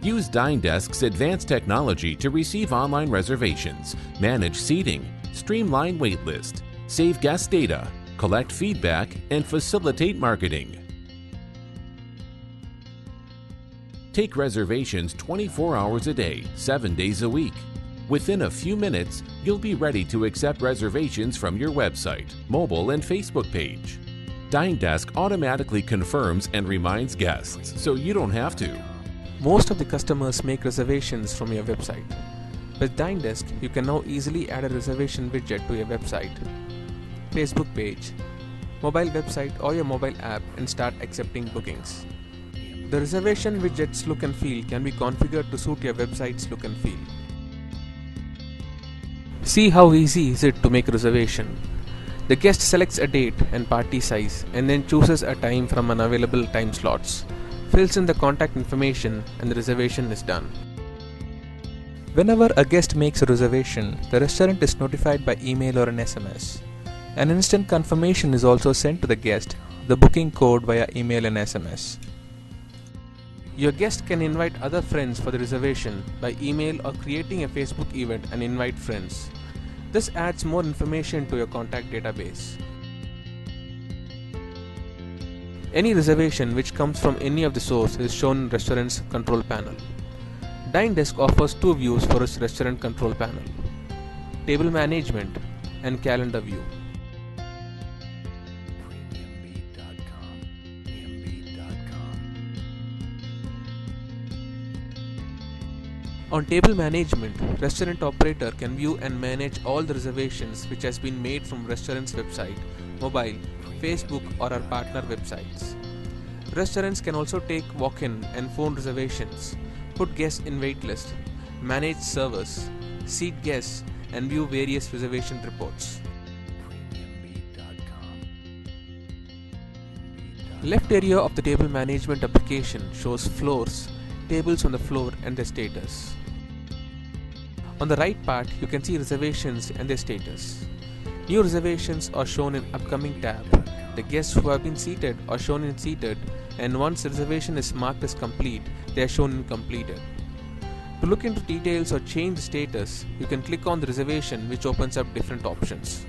Use DineDesk's advanced technology to receive online reservations, manage seating, streamline waitlist, save guest data, collect feedback, and facilitate marketing. Take reservations 24 hours a day, 7 days a week. Within a few minutes, you'll be ready to accept reservations from your website, mobile, and Facebook page. DineDesk automatically confirms and reminds guests, so you don't have to. Most of the customers make reservations from your website. With DineDesk, you can now easily add a reservation widget to your website, Facebook page, mobile website, or your mobile app and start accepting bookings. The reservation widget's look and feel can be configured to suit your website's look and feel. See how easy is it to make a reservation. The guest selects a date and party size and then chooses a time from unavailable time slots, fills in the contact information, and the reservation is done. Whenever a guest makes a reservation, the restaurant is notified by email or an SMS. An instant confirmation is also sent to the guest, the booking code via email and SMS. Your guest can invite other friends for the reservation by email or creating a Facebook event and invite friends. This adds more information to your contact database. Any reservation which comes from any of the source is shown in restaurant's control panel. DineDesk offers two views for its restaurant control panel: table management and calendar view. On table management, restaurant operator can view and manage all the reservations which has been made from restaurant's website, mobile, Facebook, or our partner websites. Restaurants can also take walk-in and phone reservations, put guests in waitlist, manage servers, seat guests, and view various reservation reports. Left area of the table management application shows floors, tables on the floor and their status. On the right part, you can see reservations and their status. New reservations are shown in Upcoming tab. The guests who have been seated are shown in Seated, and once the reservation is marked as complete, they are shown in Completed. To look into details or change the status, you can click on the reservation, which opens up different options.